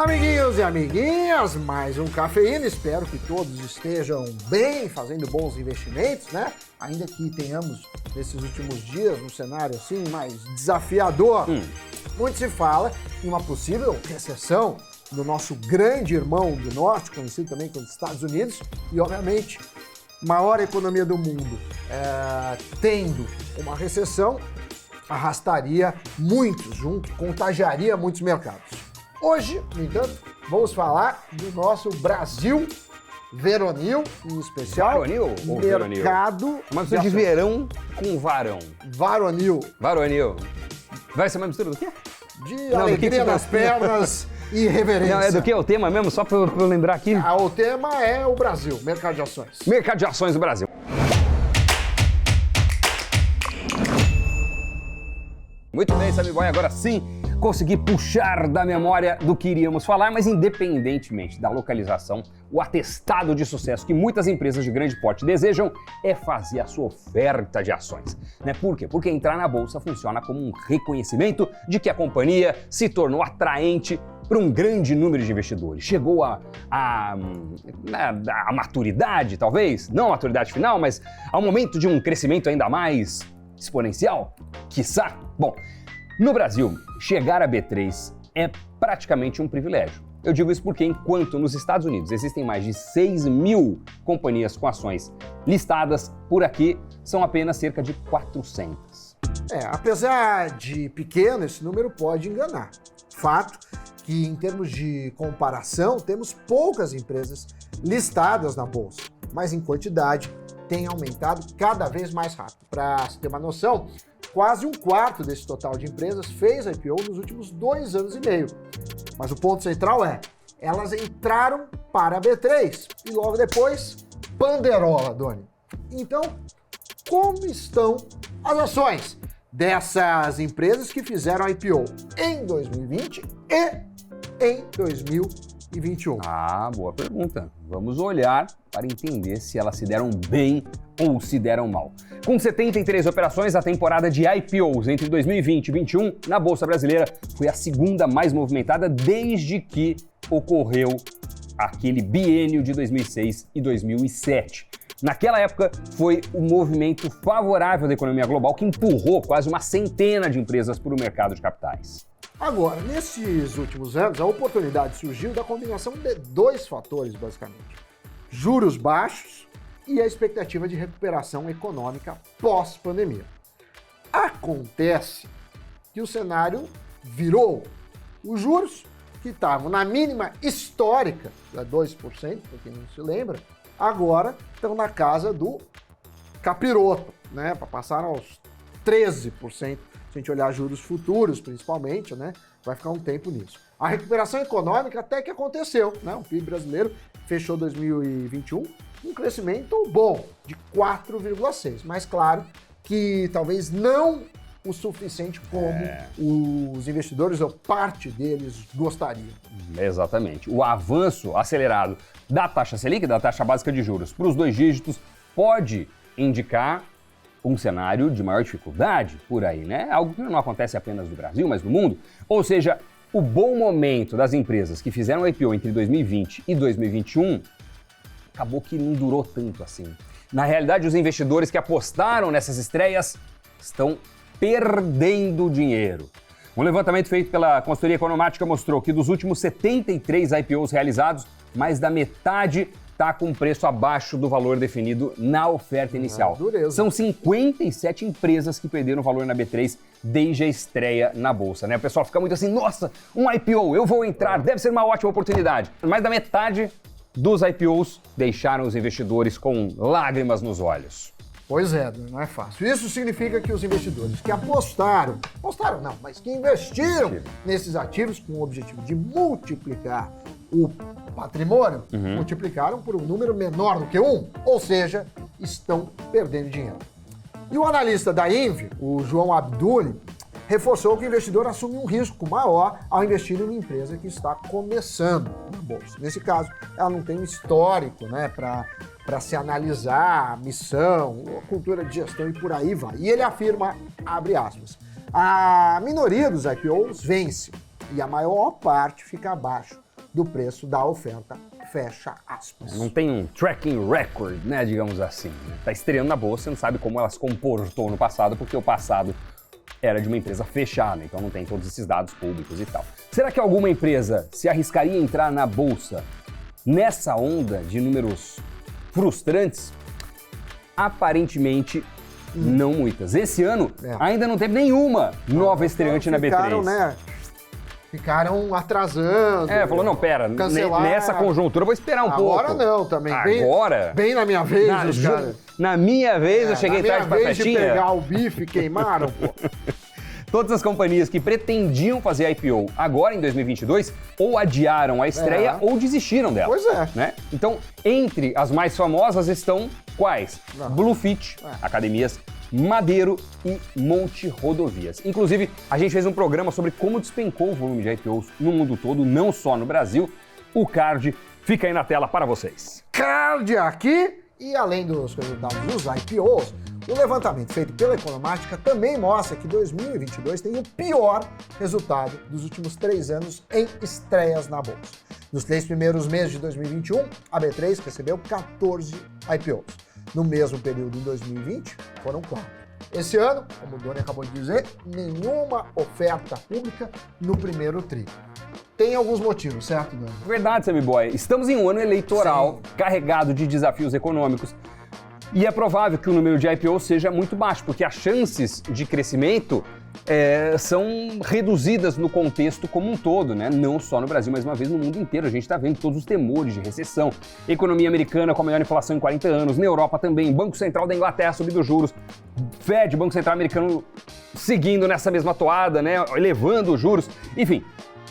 Amiguinhos e amiguinhas, mais um Cafeína. Espero que todos estejam bem, fazendo bons investimentos, né? Ainda que tenhamos, nesses últimos dias, um cenário assim mais desafiador. Muito se fala em uma possível recessão do nosso grande irmão do norte, conhecido também como Estados Unidos, e, obviamente, maior economia do mundo. Tendo uma recessão, arrastaria muitos junto, contagiaria muitos mercados. Hoje, no entanto, vamos falar do nosso Brasil veronil, em especial. Varonil ou mercado. Uma mistura de verão com varão. Varonil. Varonil. Vai ser uma mistura do quê? De alegria nas pernas e reverência. Não, é do que o tema mesmo? Só pra eu lembrar aqui. O tema é o Brasil, mercado de ações. Mercado de ações do Brasil. Muito bem, Sammy Boy, agora sim consegui puxar da memória do que iríamos falar, mas independentemente da localização, o atestado de sucesso que muitas empresas de grande porte desejam é fazer a sua oferta de ações. Né? Por quê? Porque entrar na bolsa funciona como um reconhecimento de que a companhia se tornou atraente para um grande número de investidores. Chegou a maturidade, talvez, não a maturidade final, mas ao momento de um crescimento ainda mais exponencial, quiçá. Bom, no Brasil, chegar a B3 é praticamente um privilégio. Eu digo isso porque, enquanto nos Estados Unidos existem mais de 6 mil companhias com ações listadas, por aqui são apenas cerca de 400. Apesar de pequeno, esse número pode enganar. Fato que, em termos de comparação, temos poucas empresas listadas na bolsa, mas em quantidade tem aumentado cada vez mais rápido. Para se ter uma noção, quase um quarto desse total de empresas fez IPO nos últimos 2 anos e meio. Mas o ponto central é, elas entraram para a B3 e logo depois, banderola, Doni. Então, como estão as ações dessas empresas que fizeram IPO em 2020 e em 2021? Boa pergunta. Vamos olhar para entender se elas se deram bem ou se deram mal. Com 73 operações, a temporada de IPOs entre 2020 e 2021 na Bolsa Brasileira foi a segunda mais movimentada desde que ocorreu aquele biênio de 2006 e 2007. Naquela época, foi o movimento favorável da economia global que empurrou quase uma centena de empresas para o mercado de capitais. Agora, nesses últimos anos, a oportunidade surgiu da combinação de 2 fatores, basicamente. Juros baixos e a expectativa de recuperação econômica pós-pandemia. Acontece que o cenário virou. Os juros, que estavam na mínima histórica, 2%, para quem não se lembra, agora estão na casa do capiroto, né? Passaram aos 13%. Se a gente olhar juros futuros, principalmente, né, vai ficar um tempo nisso. A recuperação econômica até que aconteceu, né? O PIB brasileiro fechou 2021 com um crescimento bom, de 4,6%. Mas claro que talvez não o suficiente como os investidores, ou parte deles, gostariam. Exatamente. O avanço acelerado da taxa Selic, da taxa básica de juros, para os 2 dígitos, pode indicar um cenário de maior dificuldade por aí, né? Algo que não acontece apenas no Brasil, mas no mundo. Ou seja, o bom momento das empresas que fizeram IPO entre 2020 e 2021 acabou que não durou tanto assim. Na realidade, os investidores que apostaram nessas estreias estão perdendo dinheiro. Um levantamento feito pela consultoria economática mostrou que dos últimos 73 IPOs realizados, mais da metade está com preço abaixo do valor definido na oferta inicial. São 57 empresas que perderam valor na B3 desde a estreia na Bolsa, né? O pessoal fica muito assim, nossa, um IPO, eu vou entrar, deve ser uma ótima oportunidade. Mais da metade dos IPOs deixaram os investidores com lágrimas nos olhos. Pois é, não é fácil. Isso significa que os investidores que apostaram não, mas que investiram nesses ativos com o objetivo de multiplicar o patrimônio, multiplicaram por um número menor do que 1, ou seja, estão perdendo dinheiro. E o analista da Invi, o João Abduli, reforçou que o investidor assume um risco maior ao investir em uma empresa que está começando na bolsa. Nesse caso, ela não tem um histórico, né, para se analisar a missão, a cultura de gestão e por aí vai. E ele afirma, abre aspas, a minoria dos IPOs vence e a maior parte fica abaixo do preço da oferta, fecha aspas. Não tem um tracking record, né, digamos assim. Né? Tá estreando na bolsa, você não sabe como ela se comportou no passado, porque o passado era de uma empresa fechada, então não tem todos esses dados públicos e tal. Será que alguma empresa se arriscaria a entrar na bolsa nessa onda de números frustrantes? Aparentemente, não muitas. Esse ano, ainda não teve nenhuma nova estreante na B3. Né? Ficaram atrasando. Falou, não, pera, nessa conjuntura eu vou esperar um pouco. Agora não, também. Agora? Bem na minha vez, cara. Na minha vez, eu cheguei tarde pra festinha. Na minha vez de pegar o bife, queimaram, pô. Todas as companhias que pretendiam fazer IPO agora em 2022 ou adiaram a estreia ou desistiram dela. Pois é. Né? Então, entre as mais famosas estão quais? Bluefit, Academias, Madeiro e Monte Rodovias. Inclusive, a gente fez um programa sobre como despencou o volume de IPOs no mundo todo, não só no Brasil. O card fica aí na tela para vocês. Card aqui! E além dos resultados dos IPOs, o levantamento feito pela Economática também mostra que 2022 tem o pior resultado dos últimos 3 anos em estreias na Bolsa. Nos 3 primeiros meses de 2021, a B3 recebeu 14 IPOs. No mesmo período em 2020, foram 4. Esse ano, como o Doni acabou de dizer, nenhuma oferta pública no primeiro tri. Tem alguns motivos, certo, Doni? Verdade, Sammy Boy. Estamos em um ano eleitoral carregado de desafios econômicos. E é provável que o número de IPO seja muito baixo, porque as chances de crescimento são reduzidas no contexto como um todo, né? Não só no Brasil, mas uma vez no mundo inteiro. A gente está vendo todos os temores de recessão. Economia americana com a maior inflação em 40 anos, na Europa também, Banco Central da Inglaterra subindo os juros, Fed, Banco Central americano seguindo nessa mesma toada, né? Elevando os juros, enfim.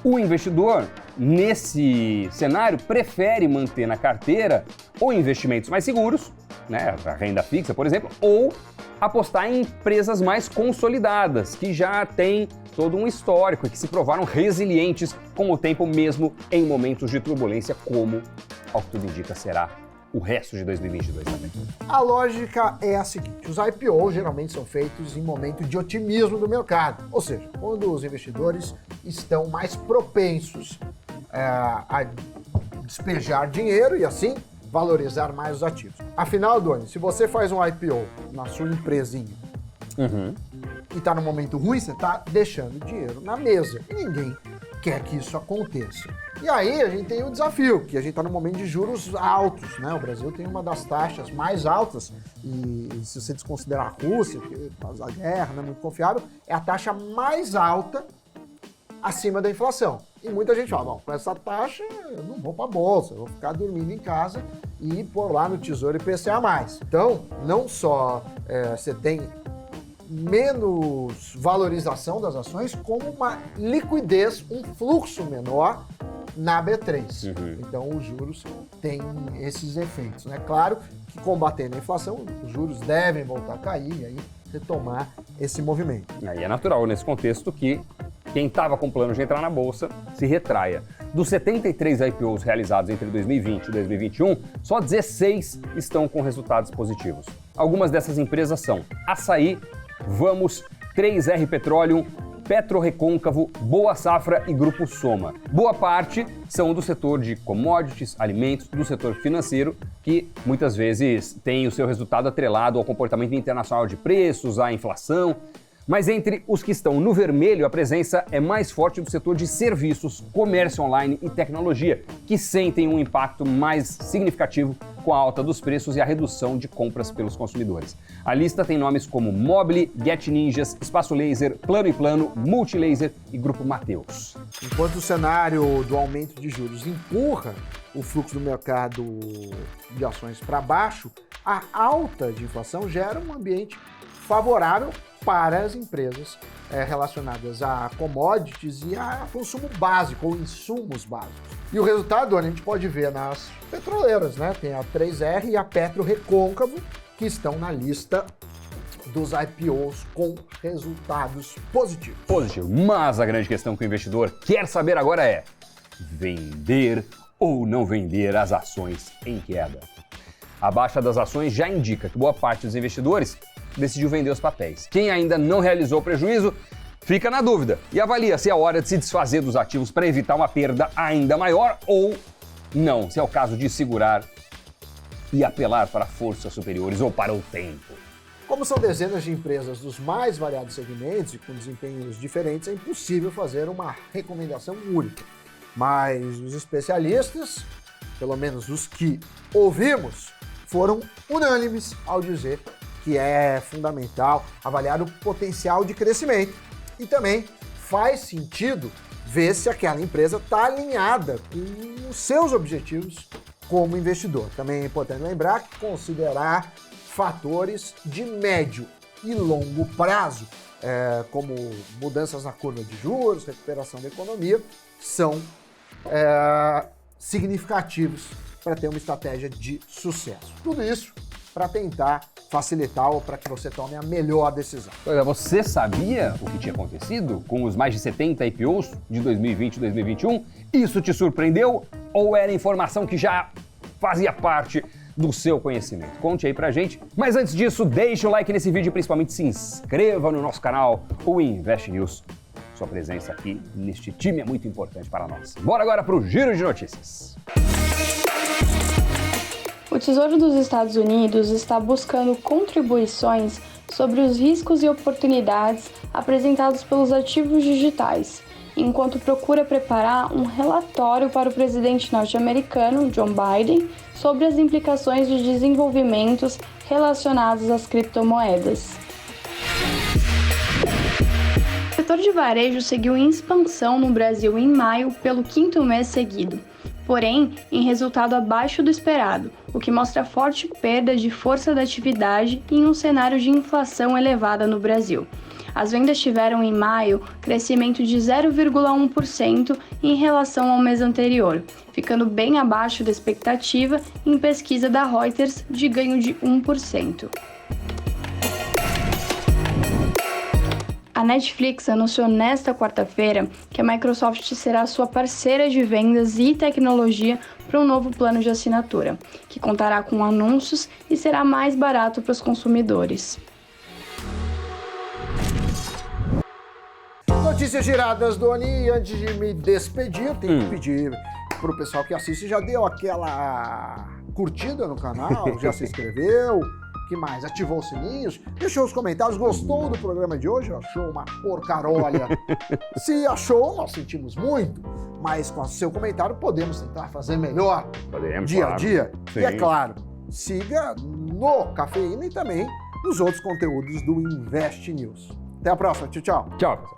O investidor, nesse cenário, prefere manter na carteira ou investimentos mais seguros, né, a renda fixa, por exemplo, ou apostar em empresas mais consolidadas, que já têm todo um histórico e que se provaram resilientes com o tempo, mesmo em momentos de turbulência, como, ao que tudo indica, será o resto de 2022 também. A lógica é a seguinte: os IPOs geralmente são feitos em momento de otimismo do mercado, ou seja, quando os investidores estão mais propensos a despejar dinheiro e assim valorizar mais os ativos. Afinal, Doni, se você faz um IPO na sua empresinha e está num momento ruim, você está deixando dinheiro na mesa e ninguém quer que isso aconteça. E aí a gente tem o desafio, que a gente está num momento de juros altos, né? O Brasil tem uma das taxas mais altas e se você desconsiderar a Rússia, que por causa da guerra não é muito confiável, é a taxa mais alta acima da inflação. E muita gente fala, bom, com essa taxa eu não vou para a bolsa, eu vou ficar dormindo em casa e pôr lá no Tesouro IPCA+. Então, não só você tem menos valorização das ações, como uma liquidez, um fluxo menor na B3. Então, os juros têm esses efeitos, né? Claro que combatendo a inflação, os juros devem voltar a cair e aí retomar esse movimento. Aí é natural, nesse contexto, que quem estava com plano de entrar na Bolsa se retraia. Dos 73 IPOs realizados entre 2020 e 2021, só 16 estão com resultados positivos. Algumas dessas empresas são Açaí, Vamos, 3R Petroleum, PetroRecôncavo, Boa Safra e Grupo Soma. Boa parte são do setor de commodities, alimentos, do setor financeiro, que muitas vezes tem o seu resultado atrelado ao comportamento internacional de preços, à inflação. Mas entre os que estão no vermelho, a presença é mais forte do setor de serviços, comércio online e tecnologia, que sentem um impacto mais significativo com a alta dos preços e a redução de compras pelos consumidores. A lista tem nomes como Mobile, Get Ninjas, Espaço Laser, Plano e Plano, Multilaser e Grupo Mateus. Enquanto o cenário do aumento de juros empurra o fluxo do mercado de ações para baixo, a alta de inflação gera um ambiente favorável para as empresas relacionadas a commodities e a consumo básico ou insumos básicos. E o resultado a gente pode ver nas petroleiras, né? Tem a 3R e a PetroRecôncavo, que estão na lista dos IPOs com resultados positivos. Positivo, mas a grande questão que o investidor quer saber agora é: vender ou não vender as ações em queda? A baixa das ações já indica que boa parte dos investidores decidiu vender os papéis. Quem ainda não realizou prejuízo fica na dúvida e avalia se é hora de se desfazer dos ativos para evitar uma perda ainda maior ou não, se é o caso de segurar e apelar para forças superiores ou para o tempo. Como são dezenas de empresas dos mais variados segmentos e com desempenhos diferentes, é impossível fazer uma recomendação única. Mas os especialistas, pelo menos os que ouvimos, foram unânimes ao dizer que é fundamental avaliar o potencial de crescimento e também faz sentido ver se aquela empresa está alinhada com os seus objetivos como investidor. Também é importante lembrar que considerar fatores de médio e longo prazo, como mudanças na curva de juros, recuperação da economia, são significativos para ter uma estratégia de sucesso. Tudo isso para tentar facilitar ou para que você tome a melhor decisão. Você sabia o que tinha acontecido com os mais de 70 IPOs de 2020 e 2021? Isso te surpreendeu ou era informação que já fazia parte do seu conhecimento? Conte aí pra gente. Mas antes disso, deixe o like nesse vídeo e principalmente se inscreva no nosso canal, o Invest News. Sua presença aqui neste time é muito importante para nós. Bora agora pro Giro de Notícias. O Tesouro dos Estados Unidos está buscando contribuições sobre os riscos e oportunidades apresentados pelos ativos digitais, enquanto procura preparar um relatório para o presidente norte-americano, Joe Biden, sobre as implicações de desenvolvimentos relacionados às criptomoedas. O setor de varejo seguiu em expansão no Brasil em maio pelo 5º mês seguido, porém em resultado abaixo do esperado, o que mostra forte perda de força da atividade em um cenário de inflação elevada no Brasil. As vendas tiveram em maio crescimento de 0,1% em relação ao mês anterior, ficando bem abaixo da expectativa em pesquisa da Reuters de ganho de 1%. A Netflix anunciou nesta quarta-feira que a Microsoft será sua parceira de vendas e tecnologia para um novo plano de assinatura, que contará com anúncios e será mais barato para os consumidores. Notícias giradas, Doni, e antes de me despedir, tenho que pedir pro pessoal que assiste, já deu aquela curtida no canal, já se inscreveu, que mais? Ativou os sininhos, deixou os comentários, gostou do programa de hoje, achou uma porcarolha? Se achou, nós sentimos muito, mas com o seu comentário podemos tentar fazer melhor dia a dia. Sim. E é claro, siga no Cafeína e também nos outros conteúdos do Invest News. Até a próxima, tchau, tchau. Tchau, pessoal.